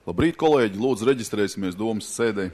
Labrīt, kolēģi! Lūdzu, reģistrēsimies domas sēdē.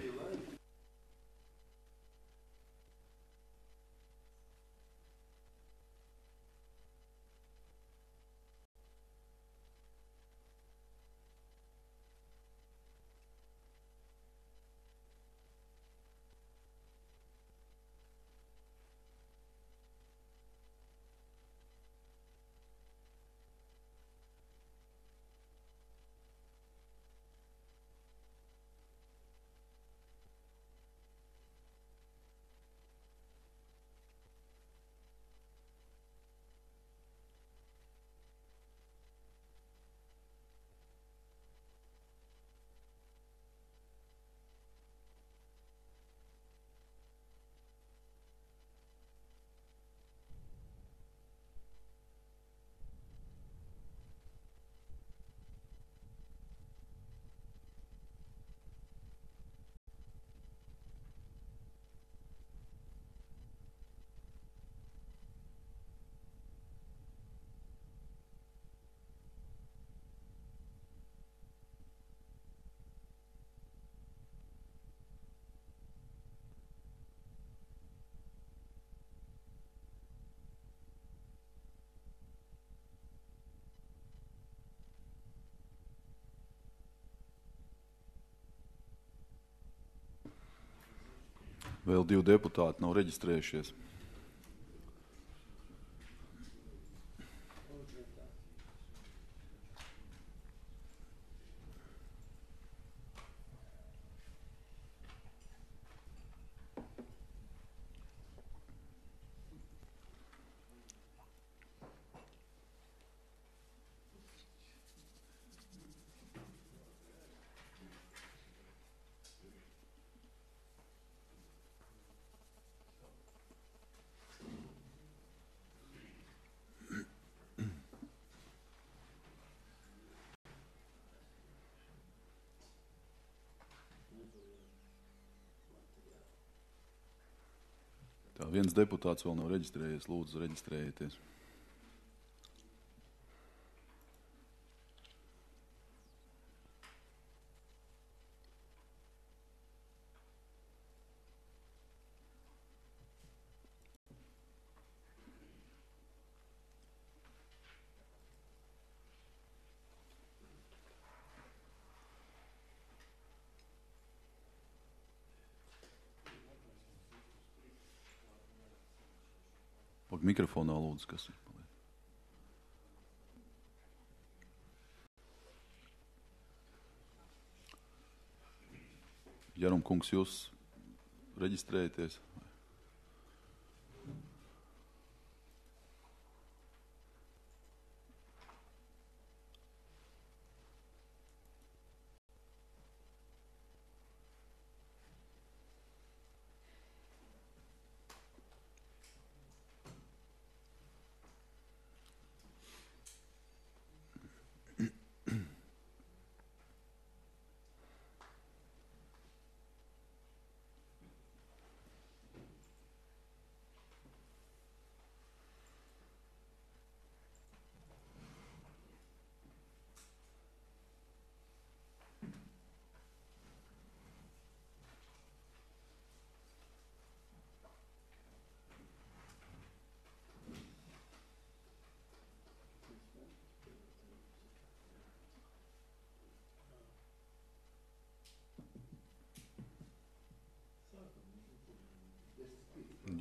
Vēl 2 deputāti nav reģistrējušies. Tā, 1 deputāts vēl nav reģistrējies. Lūdzu, reģistrējieties. Mikrofonā lūdzu, kas ir. Jarum kungs, jūs reģistrējaties?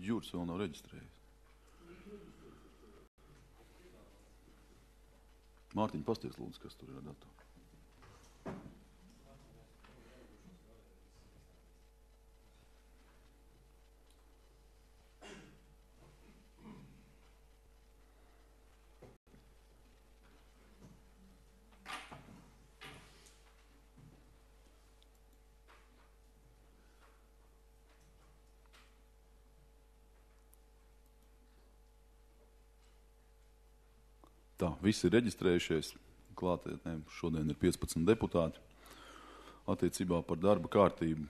Jūras vēl nav reģistrējies. Mārtiņ, pasties lūdzu, kas tur ir ar datoru. Tā, visi ir reģistrējušies, klātienē šodien ir 15 deputāti. Attiecībā par darba kārtību.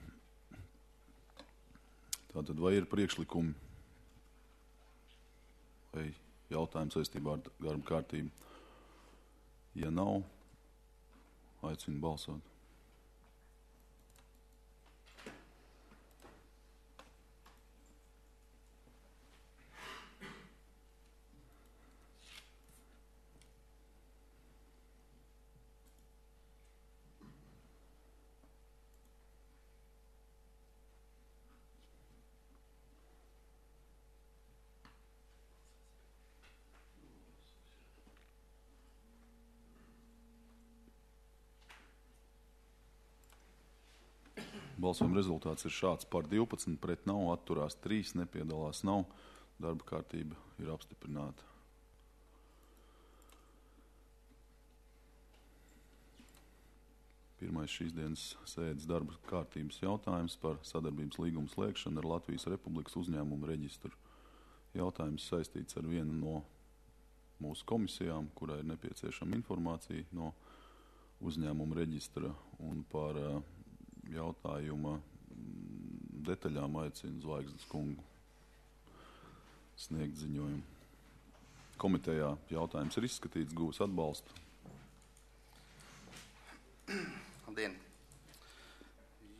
Tātad vai ir priekšlikumi vai jautājumi saistībā ar darba kārtību? Ja nav, aicinu balsot. Balsojuma rezultāts ir šāds: par 12, pret nav, atturās 3, nepiedalās nav. Darba kārtība ir apstiprināta. Pirmais šīs dienas sēdes darba kārtības jautājums par sadarbības līgumu slēgšanu ar Latvijas Republikas uzņēmumu reģistru. Jautājums saistīts ar vienu no mūsu komisijām, kurai ir nepieciešama informācija no uzņēmuma reģistra, un par jautājuma detaļām aicinu Zvaigznes kungu sniegt ziņojumu. Komitejā jautājums ir izskatīts, gūs atbalstu. Labdien!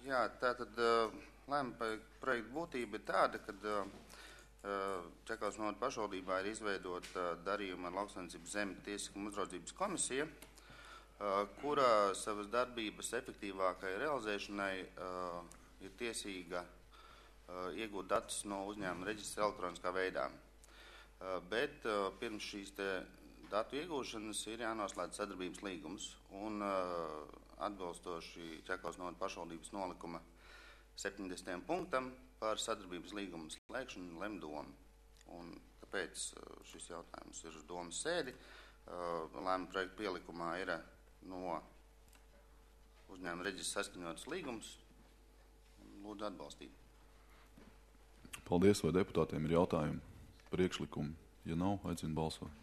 Jā, tātad lēma projekta būtība ir tāda, kad Čakavas novada pašvaldībā ir izveidota darījuma ar lauksaimniecības zemi tiesiskuma uzraudzības komisija, kura savas darbības efektīvākai realizēšanai ir tiesīga iegūt datus no uzņēmuma reģistra elektroniskā veidā. Bet pirms šīs datu iegūšanas ir jānoslēdz sadarbības līgums, un atbilstoši Čakavas novada pašvaldības nolikuma 70. punktam par sadarbības līgumu slēgšanu lem doma. Un tāpēc šis jautājums ir uz domas sēdi. Lēma projekta pielikumā ir no uzņēmuma reģistra saskaņotas līgums. Lūdzu atbalstīt. Paldies, vai deputātiem ir jautājumi, priekšlikumi? Ja nav, aicinu balsot.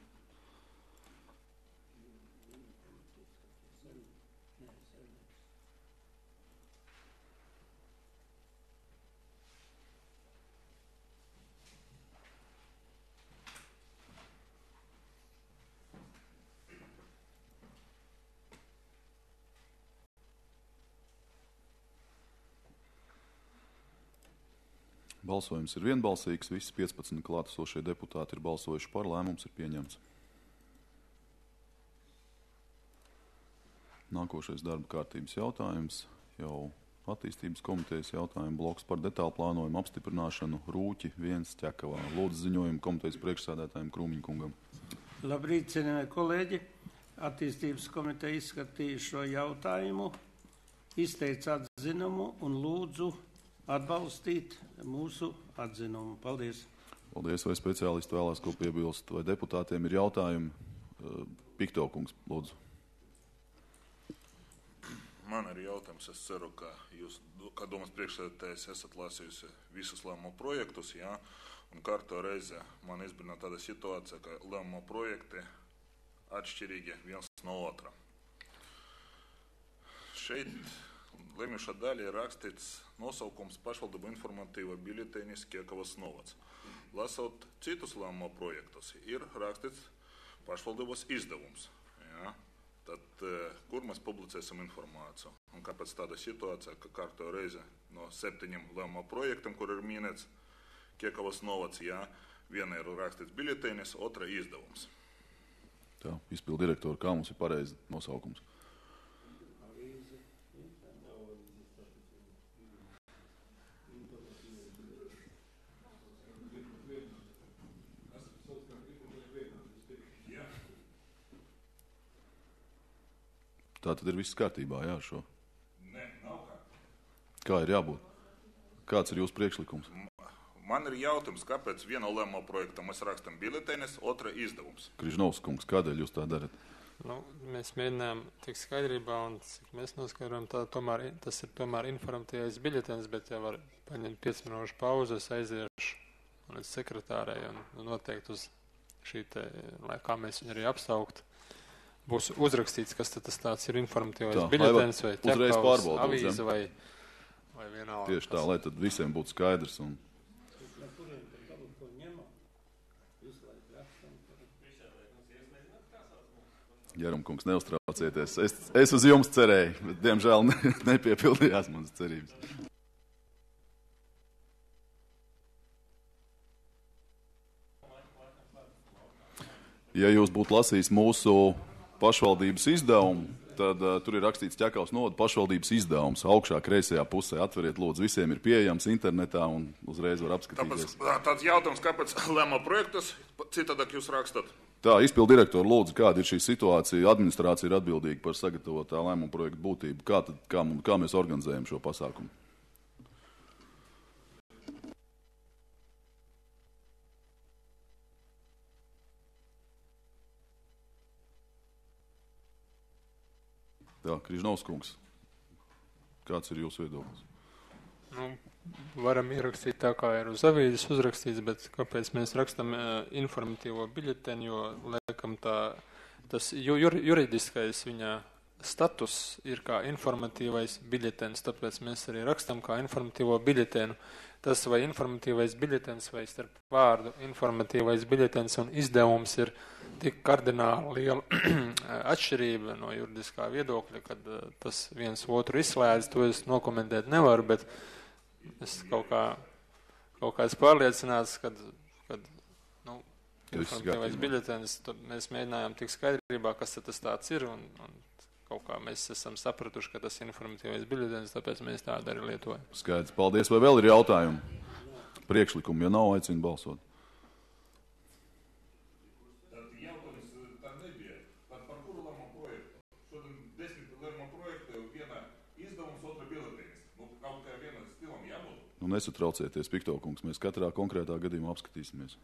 Balsojums ir vienbalsīgs, visi 15 klātesošie deputāti ir balsojuši par, lēmums ir pieņemts. Nākošais darba kārtības jautājums, jau attīstības komitejas jautājumu bloks par detālu plānojumu apstiprināšanu Rūķi 1 Ķekavā. Lūdzu ziņojumu komitejas priekšsēdētājiem Krūmiņkungam. Labrīt, cienījamie kolēģi! Attīstības komiteja izskatīja šo jautājumu, izteica atzinumu un lūdzu atbalstīt mūsu atzinumu. Paldies! Paldies, vai speciālisti vēlās ko piebilst, vai deputātiem ir jautājumi? Piktokungs, lūdzu. Man ir jautājums, es ceru, ka jūs, kā domas priekšsēdētājs, esat lasījusi visus lēmumu projektus, jā, un kārto reize man izbrīna tāda situācija, ka lēmumu projekti atšķirīgi viens no otra. Šeit Lemjušā daļa ir rakstīts nosaukums pašvaldību informatīva biļetenis Ķekavas novads. Lasot citus lēmumu projektus, ir rakstīts pašvaldības izdevums. Ja? Tad, kur mēs publicēsim informāciju? Un kāpēc tāda situācija, ka kārto reize no 7 lēmumu projektiem, kur ir minēts Ķekavas novads, ja? Viena ir rakstīts biļetenis, otra izdevums. Tā, izpildu direktori, kā mums ir pareizi nosaukums? Tā tad ir viss kārtībā, jā, šo? Nē, nav kā. Kā ir jābūt? Kāds ir jūsu priekšlikums? Man ir jautājums, kāpēc viena lēmumu projekta mēs rakstam biļetenis, otra izdevums? Križnovskungs, kādēļ jūs tā darat? Mēs mēģinām tikt skaidrībā, un cik mēs noskaidrojam, tas ir tomēr informatīvais biļetenis, bet ja var paņemt 5 minūšu pauzes, aiziešu līdz sekretārai un noteikti uz šī te, lai kā mēs viņu arī apsaukt, būs uzrakstīts, kas tad tas tāds ir informatīvais biļetenis vai Ķekavas avīze vai vienalga. Tieši tā, lai tad visiem būtu skaidrs. Un... Jarumkungs, neuztraucieties. Es uz jums cerēju, bet diemžēl nepiepildījās manas cerības. Ja jūs būtu lasījis mūsu pašvaldības izdevumu, tad tur ir rakstīts Ķekavas novada pašvaldības izdevums. Augšā kreisajā pusē atveriet, lūdzu, visiem ir pieejams internetā un uzreiz var apskatīties. Tāds jautājums, kāpēc lēmumu projektus citādāk jūs rakstat? Tā, izpildu direktori, lūdzu, kāda ir šī situācija? Administrācija ir atbildīga par sagatavotā lēmumu projektu būtību. Kā mēs organizējam šo pasākumu? Tā, Križnovs kungs, kāds ir jūsu viedoklis? Nu, varam ierakstīt tā, kā ir uz avīzes uzrakstīts, bet kāpēc mēs rakstam informatīvo biļeteni, jo liekam tas juridiskais viņa status ir kā informatīvais biļetens, tāpēc mēs arī rakstam kā informatīvo biļetenu. Tas vai informatīvais biļetens vai starp vārdu informatīvais biļetens un izdevums ir tik kardināli liela atšķirība no juridiskā viedokļa, kad tas viens otru izslēdz, to es nokomentēt nevaru, bet es kaut kā es pārliecināts, kad informatīvais biļetens, tad mēs mēģinājām tik skaidrībā, kas tas tāds ir, un kaut kā mēs esam sapratuši, ka tas ir informatīvais biļetens, tāpēc mēs tādu arī lietojam. Skaidrs, paldies. Vai vēl ir jautājumi? Priekšlikumi, ja nav, aicinu balsot. Tad jautājums tā nebija. Tad par kuru lēmumu projektu? Šodien 10 lēmumu projektu, viena izdevums, otra biļetenis. Nu, kaut kā viena stilam jābūt. Nu, nesatraucieties, Piktokungs, mēs katrā konkrētā gadījumā apskatīsimies.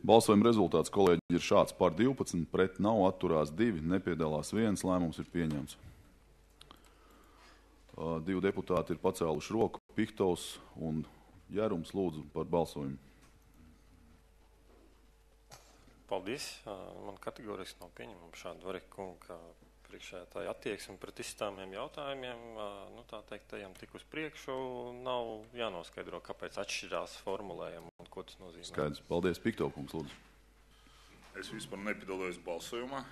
Balsojuma rezultāts, kolēģi, ir šāds: par 12, pret nav, atturās 2, nepiedalās 1, lēmums ir pieņemts. 2 deputāti ir pacēluši roku, Piktovs un Jērums, lūdzu par balsojumu. Paldies. Man kategoriski nav pieņemama šāda Vareka kunga priekšsēdētāja attieksme pret izstāmiem jautājumiem. Nu, tā teikt, ejam tik uz priekšu, nav jānoskaidro, kāpēc atšķirās formulējumi un ko tas nozīmē. Skaidrs. Paldies, Piktovkungs, lūdzu. Es vispār nepiedalījos balsojumā,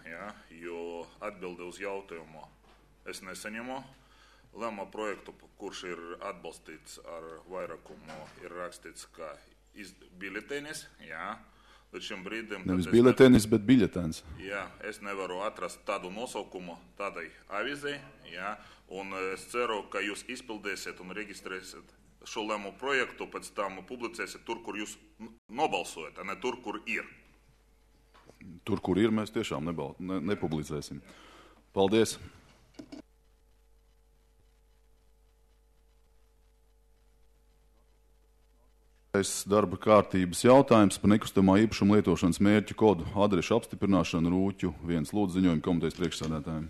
jo atbildi uz jautājumu es nesaņemu. Lēmuma projektu, kurš ir atbalstīts ar vairākumu, ir rakstīts kā biļetenis, līdz šim brīdim. Nevis biļetenis, bet biļetens. Jā, es nevaru atrast tādu nosaukumu tādai avīzei, un es ceru, ka jūs izpildēsiet un reģistrēsiet šo lēmumu projektu, pēc tam publicēsiet tur, kur jūs nobalsojat, ne tur, kur ir. Tur, kur ir, mēs tiešām nepublicēsim. Paldies. Darba kārtības jautājums par nekustamā īpašuma lietošanas mērķu kodu adrešu apstiprināšanu Rūķu 1. Lūdzu ziņojumu komitejas priekšsēdētājiem.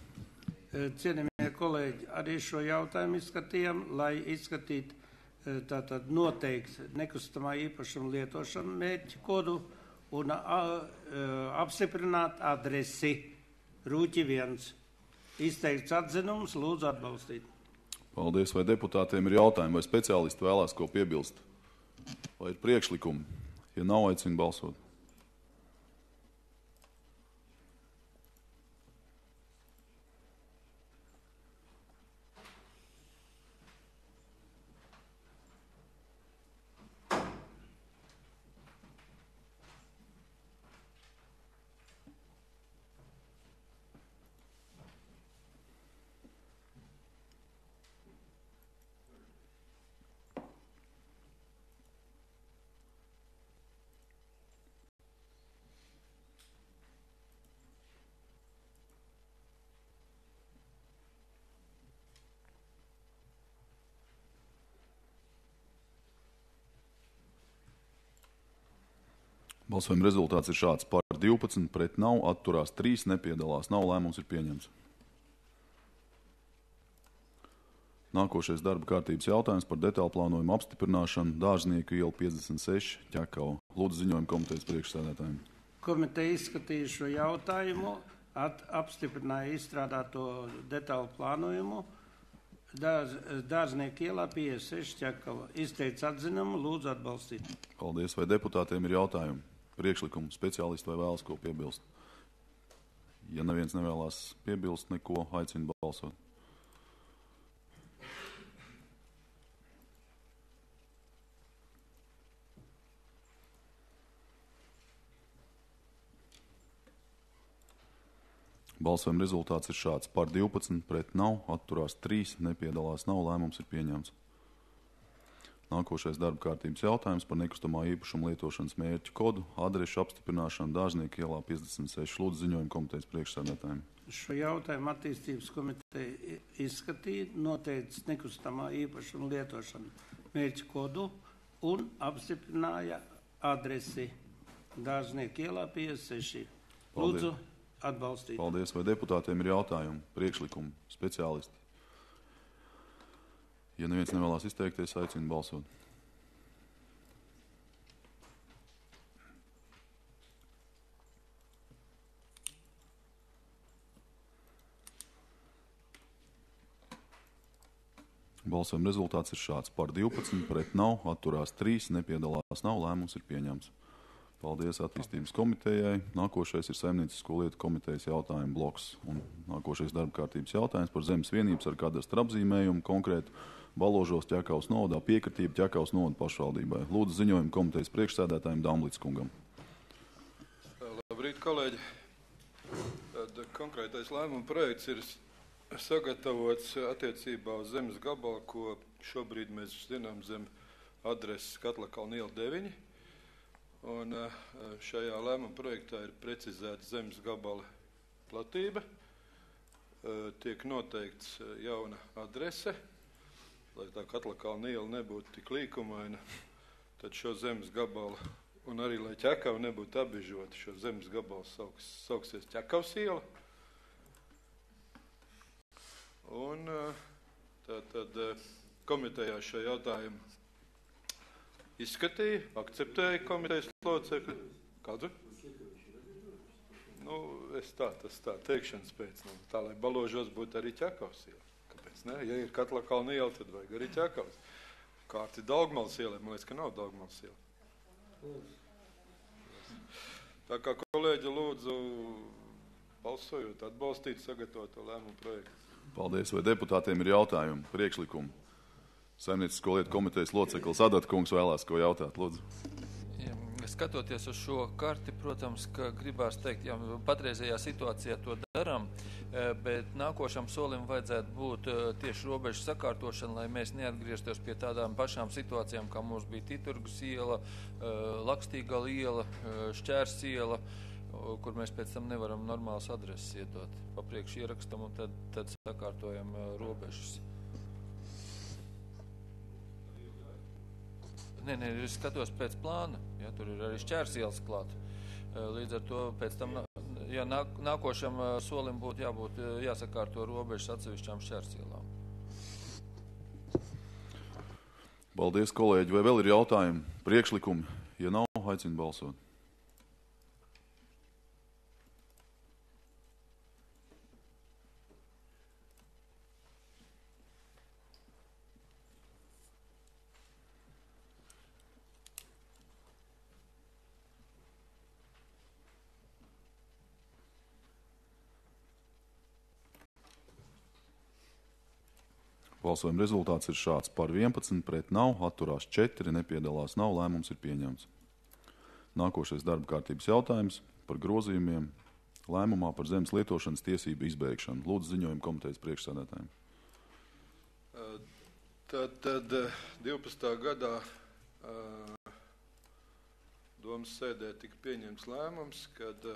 Cienījamie kolēģi, arī šo jautājumu izskatījām, lai izskatītu tātad noteikti nekustamā īpašuma lietošanu mērķu kodu un apstiprināt adresi Rūķi 1. Izteikts atzinums, lūdzu atbalstīt. Paldies. Vai deputātiem ir jautājumi, vai speciālisti vēlās ko piebilst? Vai ir priekšlikumi? Ja nav, aicinu balsot. Balsojuma rezultāts ir šāds: par 12, pret nav, atturās 3, nepiedalās nav, lēmums ir pieņemts. Nākošais darba kārtības jautājums par detālu plānojumu apstiprināšanu Dārznieku iela 56 Ķekava. Lūdzu ziņojumu komitejas priekšsēdētājiem. Komiteja izskatīja šo jautājumu, apstiprināja izstrādāto detālu plānojumu Dārznieku ielā 56 Ķekava. Izteica atzinumu, lūdzu atbalstīt. Paldies. Vai deputātiem ir jautājumi? Priekšlikumu speciālisti vai vēlas ko piebilst? Ja neviens nevēlās piebilst neko, aicinu balsot. Balsojuma rezultāts ir šāds. Par 12, pret nav, atturās 3, nepiedalās nav, lēmums ir pieņemts. Nākošais darba kārtības jautājums par nekustamā īpašuma lietošanas mērķu kodu, adrešu apstiprināšanu Dārznieku ielā 56. Lūdzu ziņojumu komitejas priekšsēdētājiem. Šo jautājumu attīstības komiteja izskatīja, noteica nekustamā īpašuma lietošanu mērķu kodu un apstiprināja adresi Dārznieku ielā 56. Lūdzu atbalstīt. Paldies. Vai deputātiem ir jautājumi, priekšlikumi, speciālisti? Ja neviens nevēlās izteikties, aicinu balsot. Balsojuma rezultāts ir šāds. Par 12, pret nav, atturās 3, nepiedalās nav, lēmums ir pieņemts. Paldies attīstības komitejai. Nākošais ir Saimniecisko lietu komitejas jautājumu bloks. Un nākošais darba kārtības jautājums par zemes vienības ar kadastra apzīmējumu konkrētu Baložos Ķekavas novadā piekritību Ķekavas novada pašvaldībai. Lūdzu ziņojumu komitejas priekšsēdētājiem Damlīts kungam. Labrīt, kolēģi. Tad konkrētais lēmuma projekts ir sagatavots attiecībā uz zemes gabalu, ko šobrīd mēs zinām zem adreses Katlakalna iela 9. Un šajā lēmuma projektā ir precizēta zemes gabala platība, tiek noteikts jauna adrese, lai tā Katlakalna iela nebūtu tik līkumaina, tad šo zemes gabalu, un arī lai Ķekava nebūtu apbežota, šo zemes gabalu sauksies Ķekavas iela. Un tātad komitejā šo jautājumu izskatīja, akceptēja komitejas locekļi. Kādu? Tas tā teikšanas pēc. Tā, lai Baložos būtu arī Ķekavas iela. Kāpēc ne? Ja ir Katlakalna iela, tad vajag arī Ķekavas. Kārti Daugmals ielai, man liekas, ka nav Daugmals iela. Tā kā kolēģi lūdzu balsojot, atbalstīt sagatavoto lēmumu projektu. Paldies. Vai deputātiem ir jautājumi, priekšlikumi? Saimniecisko lietu komitejas loceklis Adata kungs vēlās ko jautāt, lūdzu. Skatoties uz šo karti, protams, ka gribās teikt, ja patreizējā situācijā to darām, bet nākošam solim vajadzētu būt tieši robežu sakārtošana, lai mēs neatgrieztos pie tādām pašām situācijām, kā mums bija Titurgas iela, Lakstīgala iela, Šķērs iela, kur mēs pēc tam nevaram normālas adreses iedot. Papriekš ierakstam un tad sakārtojam robežas. Nē, es skatos pēc plāna, ja, tur ir arī Šķērs ielas klāt. Līdz ar to pēc tam, ja nākošam solim būtu jāsakārto robežas atsevišķām Šķērs ielām. Paldies, kolēģi. Vai vēl ir jautājumi, priekšlikumi? Ja nav, aicinu balsot. Balsojuma rezultāts ir šāds. Par 11, pret nav, atturās 4, nepiedalās nav, lēmums ir pieņemts. Nākošais darba kārtības jautājums par grozījumiem lēmumā par zemes lietošanas tiesību izbeigšanu. Lūdzu ziņojumu komitejas priekšsēdētājiem. Tad 12. gadā domas sēdē tika pieņemts lēmums, kad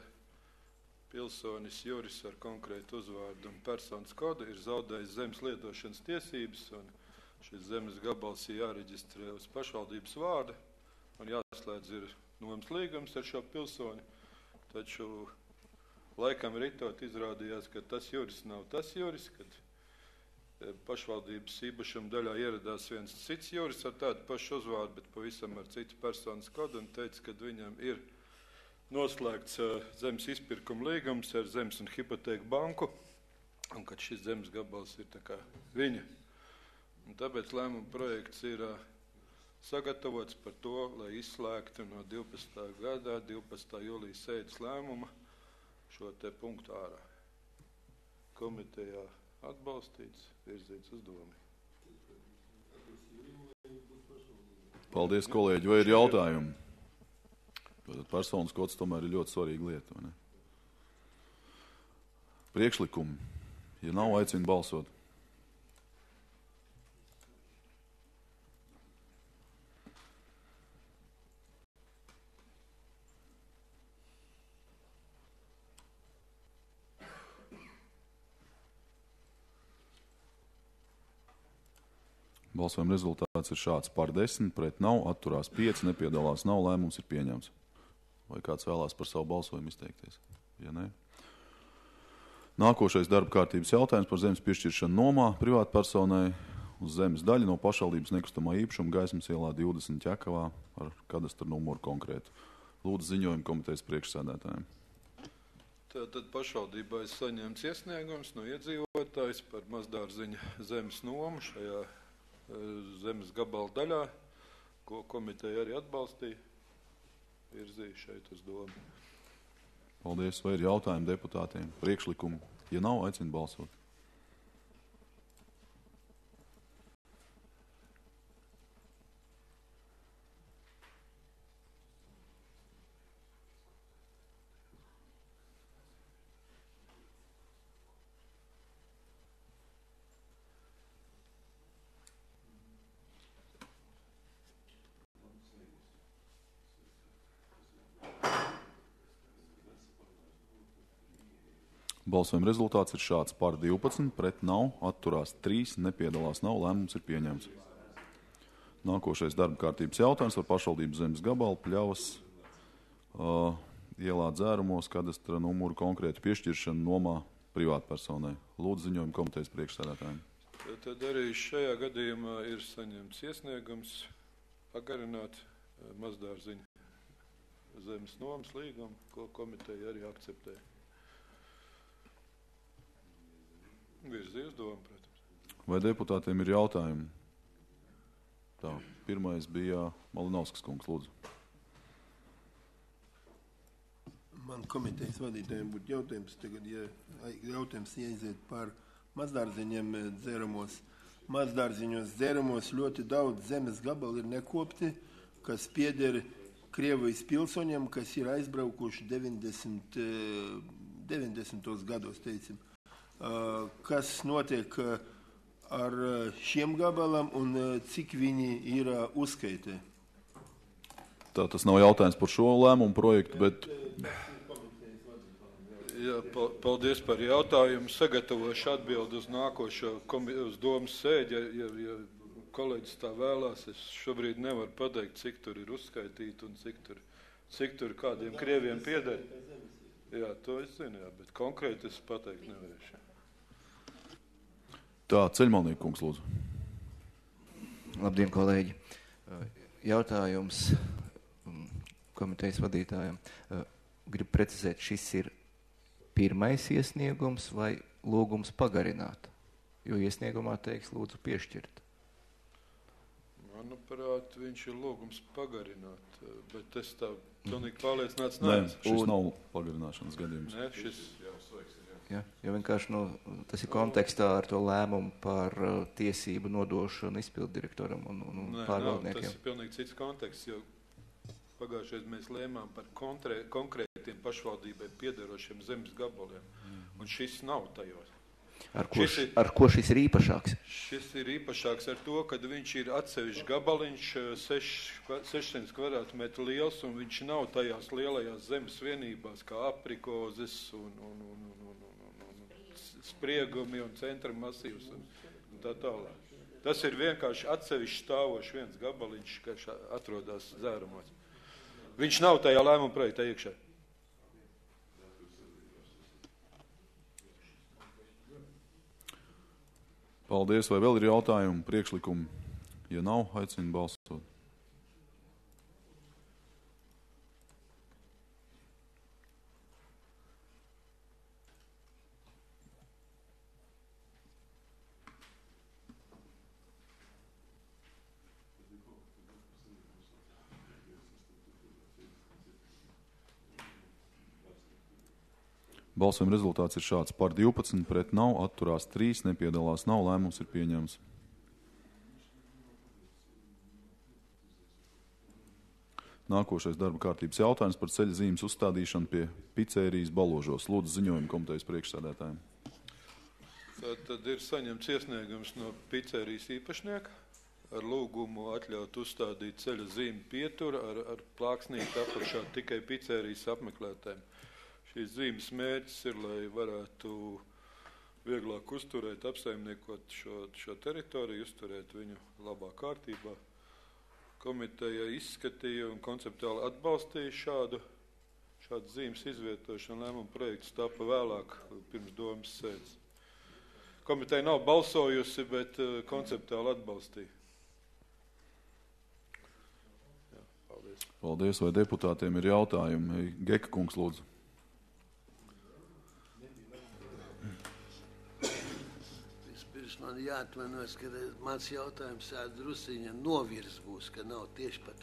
pilsonis Juris ar konkrētu uzvārdu un personas kodu ir zaudējis zemes lietošanas tiesības, un šis zemes gabals ir jāreģistrē uz pašvaldības vārda un jāslēdz ir nomas līgums ar šo pilsoni. Taču laikam ritot izrādījās, ka tas Juris nav tas Juris, kad pašvaldības īpašuma daļā ieradās viens cits Juris ar tādu pašu uzvārdu, bet pavisam ar citu personas kodu un teica, ka viņam ir noslēgts zemes izpirkuma līgums ar zemes un hipotēku banku, un kad šis zemes gabals ir tā kā viņa. Un tāpēc lēmuma projekts ir sagatavots par to, lai izslēgtu no 12. gadā, 12. jūlijas sēdes lēmuma šo te punktu ārā. Komitejā atbalstīts, virzīts uz domu. Paldies, kolēģi. Vai ir jautājumi? Personas kods tomēr ir ļoti svarīga lieta. Priekšlikumi. Ja nav, aicinu balsot. Balsojuma rezultāts ir šāds: par 10, pret nav, atturās 5, nepiedalās nav, lēmums ir pieņemts. Vai kāds vēlās par savu balsojumu izteikties? Ja ne? Nākošais darba kārtības jautājums par zemes piešķiršanu nomā privātpersonai uz zemes daļu no pašvaldības nekustamā īpašuma Gaismas ielā 20 Ķekavā ar kadastra numuru konkrētu. Lūdzu ziņojumu komitejas priekšsēdētājiem. Tātad pašvaldībā ir saņemts iesniegums no iedzīvotājs par mazdārziņa zemes nomu šajā zemes gabala daļā, ko komiteja arī atbalstīja, virzīja šeit uz domu. Paldies. Vai ir jautājumi deputātiem? Priekšlikumi? Ja nav, aicinu balsot. Balsojuma rezultāts ir šāds: par 12, pret nav, atturās 3, nepiedalās nav, lēmums ir pieņemts. Nākošais darba kārtības jautājums par pašvaldības zemes gabalu Pļavas ielā Dzērumos kadastra numuru konkrētu piešķiršanu nomā privātpersonai. Lūdzu ziņojumu komitejas priekšsēdētājiem. Tad arī šajā gadījumā ir saņemts iesniegums pagarināt mazdārziņa zemes nomas līgumu, ko komiteja arī akceptēja. Virzīja uz domu, protams. Vai deputātiem ir jautājumi? Tā, pirmais bija Malinovskis kungs, lūdzu. Man komitejas vadītājiem būtu jautājums tagad, jautājums ieiziet par mazdārziņiem dzērumos. Mazdārziņos dzērumos ļoti daudz zemes gabali ir nekopti, kas pieder Krievijas pilsoņiem, kas ir aizbraukuši 90. gados, teicim. Kas notiek ar šiem gabalam un cik viņi ir uzskaitē? Tā tas nav jautājums par šo lēmumu projektu, bet... Jā, paldies par jautājumu. Sagatavošu atbildi uz nākošo uz domas sēdi. Ja kolēģis tā vēlās, es šobrīd nevaru pateikt, cik tur ir uzskaitīti un cik tur kādiem krieviem pieder. Jā, to es zinu, jā, bet konkrēti es pateikt nevarēšu. Tā, Ceļmalnieka kungs, lūdzu. Labdien, kolēģi. Jautājums komitejas vadītājiem. Gribu precizēt, šis ir pirmais iesniegums vai lūgums pagarināt? Jo iesniegumā teiks lūdzu piešķirt. Manuprāt, viņš ir lūgums pagarināt, bet es tā pilnīgi pārliecināts neesmu. Nē, šis nav pagarināšanas gadījums. Nē, šis... Ja, jo vienkārši tas ir kontekstā ar to lēmumu par tiesību nodošanu izpilddirektoram un pārvaldniekiem. Tas ir pilnīgi cits konteksts, jo pagājušais mēs lēmām par konkrētiem pašvaldībai piederošiem zemes gabaliem, un šis nav tajos. Ar ko šis ir īpašāks? Šis ir īpašāks ar to, ka viņš ir atsevišķi gabaliņš, 600 kvadrātmetru liels, un viņš nav tajās lielajās zemes vienībās, kā aprikozes un spriegumi un centra masīvs un tā tālāk. Tas ir vienkārši atsevišķi stāvošs viens gabaliņš, kas atrodas Dzērumos. Viņš nav tajā lēmuma projektā iekšā. Paldies. Vai vēl ir jautājumi, priekšlikumi? Ja nav, aicinu balsot. Balsojuma rezultāts ir šāds: par 12, pret nav, atturās 3, nepiedalās nav, lēmums ir pieņemts. Nākošais darba kārtības jautājums par ceļa zīmes uzstādīšanu pie picerijas Baložos. Lūdzu ziņojumu komitejas priekšsēdētājiem. Tad ir saņemts iesniegums no picerijas īpašnieka ar lūgumu atļaut uzstādīt ceļa zīmi pietura ar plāksnīti apakšā tikai picerijas apmeklētājiem. Šīs zīmes mērķis ir, lai varētu vieglāk uzturēt, apsaimniekot šo teritoriju, uzturēt viņu labā kārtībā. Komiteja izskatīja un konceptuāli atbalstīja šādu zīmes izvietošanu. Lēmuma projekts tapa vēlāk pirms domas sēdes. Komiteja nav balsojusi, bet konceptuāli atbalstīja. Jā, paldies. Paldies. Vai deputātiem ir jautājumi? Geka kungs, lūdzu. Vispirms man jāatvainojas, ka mans jautājums drusiņa novirs būs, ka nav tieši par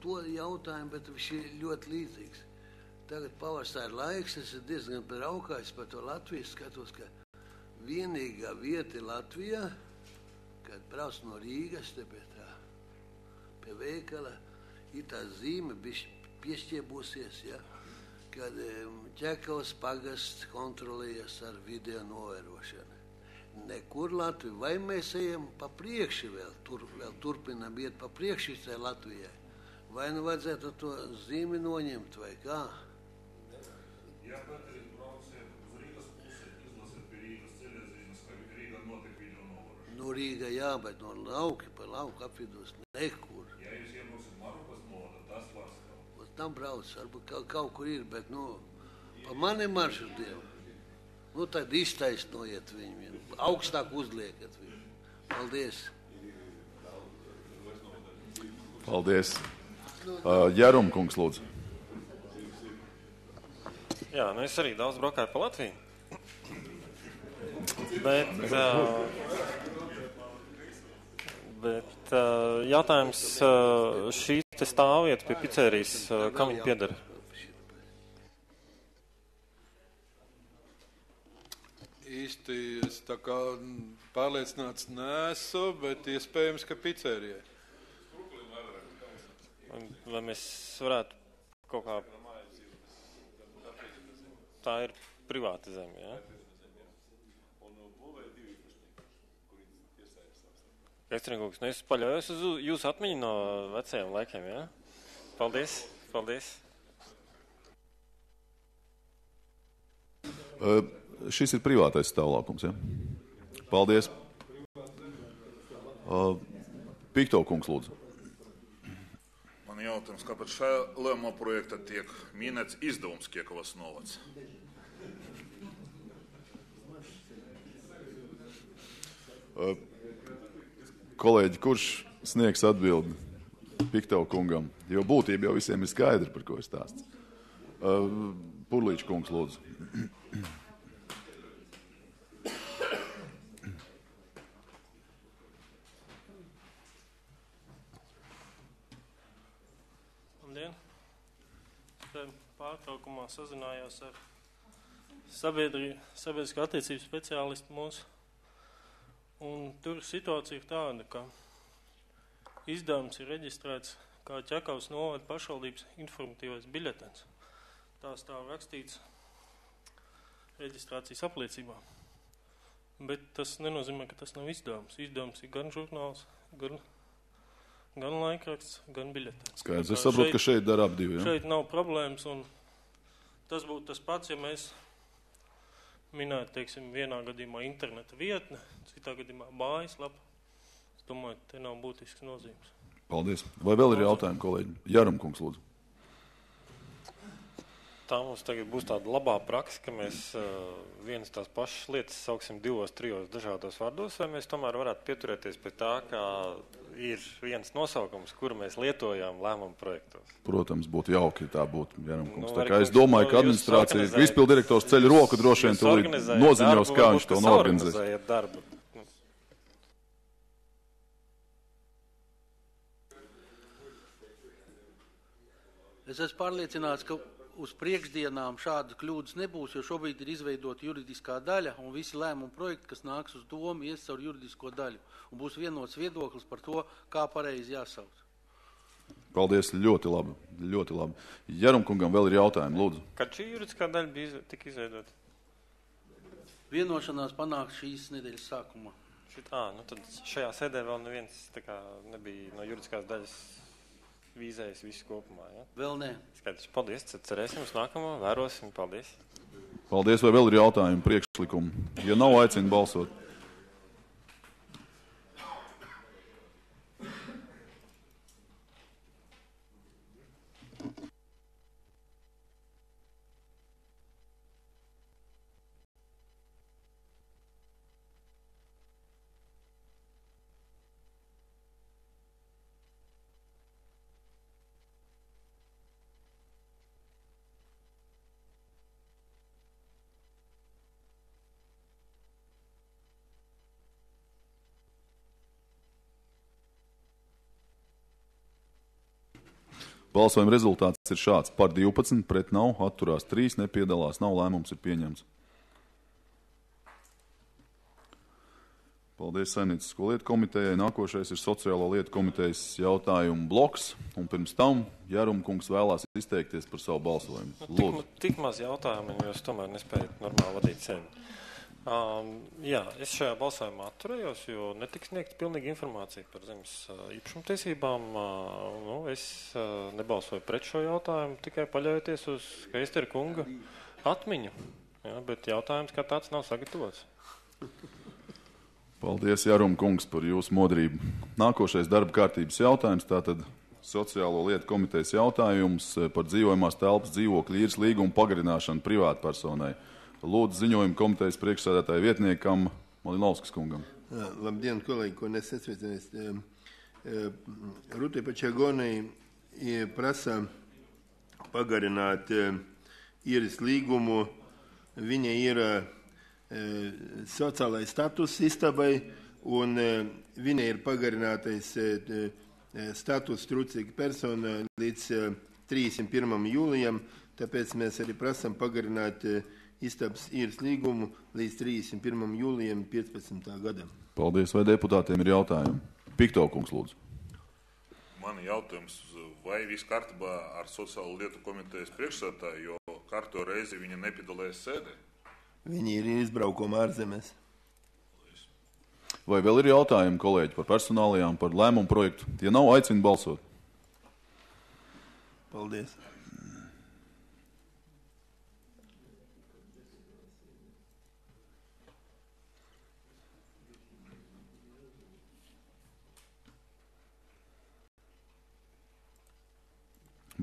to jautājumu, bet viņš ir ļoti līdzīgs. Tagad pavasara laiks, es esmu diezgan braukājis par to Latviju, skatos, ka vienīgā vieta Latvijā, kad brauc no Rīgas, te pie veikala, ir tā zīme piešķiebūsies, ja, kad Ķekavas pagasts kontrolējas ar video novērošanu. Nekur Latvija, vai mēs ejam pa priekšu vēl turpinam iet pa priekšu tai Latvijai, vai nu vajadzētu to zīmi noņemt, vai kā? Ja Katrin brauciet uz Rīgas pusi, izlasiet pie Rīgas ceļazīmes, ka Rīga notiek video novērošana. No Rīga jā, bet no pa lauku apvidos nekur. Ja jūs iebrauksiet Marukas noda, tas var skaut. Tam brauc, varbūt kaut kur ir, bet pa maniem maršrutiem, tad iztaisnojiet viņu, augstāk uzliekat viņu. Paldies. Paldies. Jārum kungs, lūdzu. Jā, es arī daudz braukāju pa Latviju. Bet jautājums, šī te stāvvieta pie picerijas, kam viņa pieder? Īsti es tā kā pārliecināts neesmu, bet iespējams, ka picerijai. Vai mēs varētu kaut kā... Tā ir privāta zeme, jā? Ekstrēkungs, es paļaujos uz jūsu atmiņu no vecajiem laikiem, jā? Paldies, paldies. Šis ir privātais stāvlaukums, jā? Paldies. Pikto kungs, lūdzu. Man jautājums, kāpēc šajā lēmuma projekta tiek minēts izdevums Kiekavas novads? Kolēģi, kurš sniegs atbildi Piktev kungam? Jo būtība jau visiem ir skaidra, par ko ir stāsts. Purlīča kungs, lūdzu. Pārtraukumā sazinājās ar sabiedriskā attiecību speciālistu mūsu. Un tur situācija ir tāda, ka izdevums ir reģistrēts kā Ķekavas novada pašvaldības informatīvais biļetens. Tā stāv rakstīts reģistrācijas apliecībā. Bet tas nenozīmē, ka tas nav izdevums. Izdevums ir gan žurnāls, gan laikraksts, gan biļetens. Skaidrs, es saprotu, ka šeit dara ap divi, ja? Šeit nav problēmas, un tas būtu tas pats, ja mēs minētu, teiksim, vienā gadījumā interneta vietne, citā gadījumā mājaslapa. Es domāju, te nav būtisks nozīmes. Paldies. Vai vēl ir jautājumi, kolēģi? Jārum kungs, lūdzu. Tā mums tagad būs tāda labā praksa, ka mēs vienas tās pašas lietas sauksim 2-3 dažādos vārdos, vai mēs tomēr varētu pieturēties pie tā, ka ir viens nosaukums, kuru mēs lietojām lēmumu projektos. Protams, būtu jauki, ja tā būtu. Tā kā es domāju, ka administrācija, izpildirektors ceļ roku droši vien tūlīt noziņos, kā viņš to norganizēs. Es esmu pārliecināts, ka uz priekšdienām šādas kļūdas nebūs, jo šobrīd ir izveidota juridiskā daļa un visi lēmumu projekti, kas nāks uz domu, ies caur juridisko daļu. Un būs vienots viedoklis par to, kā pareizi jāsauc. Paldies, ļoti labi. Ļoti labi. Jarumkungam vēl ir jautājumi, lūdzu. Kad šī juridiskā daļa tika izveidota? Vienošanās panākt šīs nedēļas sākumā. Tad šajā sēdē vēl neviens nebija no juridiskās daļas vīzējis visu kopumā, ja? Vēl nē. Skaidrs, paldies, cerēsim uz nākamo, vērosim, paldies. Paldies, vai vēl ir jautājumi, priekšlikumi? Ja nav, aicinu balsot. Balsojuma rezultāts ir šāds. Par 12, pret nav, atturās 3, nepiedalās nav, lēmums ir pieņemts. Paldies Saimniecisko lietu komitejai. Nākošais ir sociālo lietu komitejas jautājumu bloks. Un pirms tam Jarumkungs vēlās izteikties par savu balsojumu. Tik maz jautājumu, jo es tomēr nespēju normāli vadīt sēdi. Es šajā balsojumā atturējos, jo netiks sniegta pilnīga informācija par zemes īpašumtiesībām. Es nebalsoju pret šo jautājumu, tikai paļaujoties uz Heistera kunga atmiņu. Bet jautājums kā tāds nav sagatavots. Paldies, Jarum kungs, par jūsu modrību. Nākošais darba kārtības jautājums, tātad sociālo lietu komitejas jautājums par dzīvojamās telpas dzīvokļu īres līgumu pagarināšanu privātpersonai. Lūdzu ziņojumu komitejas priekšsēdētāja vietniekam Malinovskas kungam. Labdien, kolēģi, ko nesasveicinies. Rūtai Pačagonai prasa pagarināt īres līgumu. Viņa ir sociālais status istabai, un viņa ir pagarinātais status trūcīga persona līdz 31. jūlijam, tāpēc mēs arī prasam pagarināt istabas īres līgumu līdz 31. jūlijam 15. gadam. Paldies, vai deputātiem ir jautājumi? Pikto kungs, lūdzu. Man jautājums, vai viss kārtībā ar sociālo lietu komitejas priekšsēdētāju, jo kārto reizi viņa nepiedalījās sēdē? Viņi ir izbraukuma ārzemēs. Vai vēl ir jautājumi, kolēģi, par personālajām, par lēmumu projektu? Ja nav, aicinu balsot. Paldies.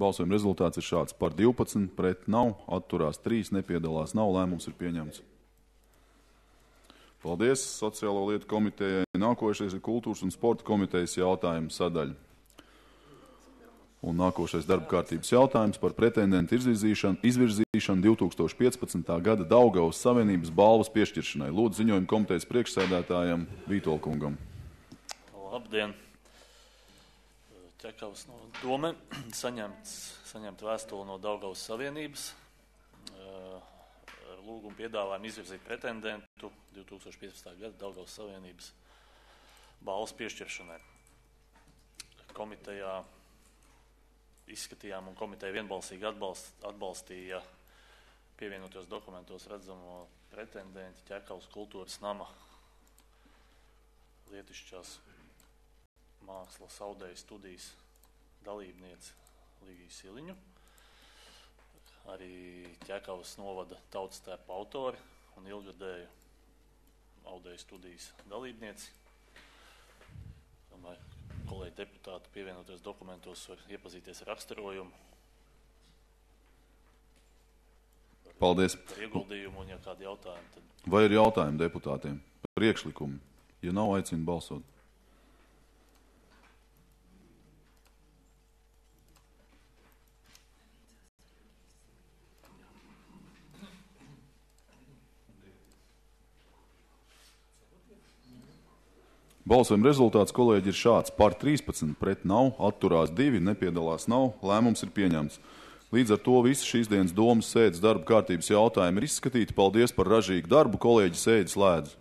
Balsojuma rezultāts ir šāds. Par 12, pret nav, atturās 3, nepiedalās nav, lēmums ir pieņemts. Paldies sociālo lietu komitejai. Nākošais ir kultūras un sporta komitejas jautājumu sadaļa. Un nākošais darba kārtības jautājums par pretendentu izvirzīšanu 2015. gada Daugavas Savienības balvas piešķiršanai. Lūdzu ziņojumu komitejas priekšsēdētājam Vītolkungam. Labdien! Ķekavas no Dome saņemt vēstuli no Daugavas Savienības ar lūgumu piedāvājumu izvirzīt pretendentu 2015. gada Daugavas Savienības balvas piešķiršanai. Komitejā izskatījām un komiteja vienbalsīgi atbalstīja pievienotos dokumentos redzamo pretendenti Ķekavas kultūras nama lietišķās mākslas audēju studijas dalībniece Ligija Siliņu, arī Ķekavas novada tautstērpa autori un ilgadēju audēju studijas dalībnieci. Domāju, kolēģi deputāti pievienoties dokumentos var iepazīties ar raksturojumu. Paldies. Par ieguldījumu un ja kādi jautājumi, tad... Vai ir jautājumi deputātiem? Priekšlikumi? Ja nav, aicinu balsot. Balsojuma rezultāts, kolēģi, ir šāds. Par 13, pret nav, atturās 2, nepiedalās nav, lēmums ir pieņemts. Līdz ar to visi šīs dienas domas sēdes darba kārtības jautājumi ir izskatīti. Paldies par ražīgu darbu, kolēģi, sēdes slēdz.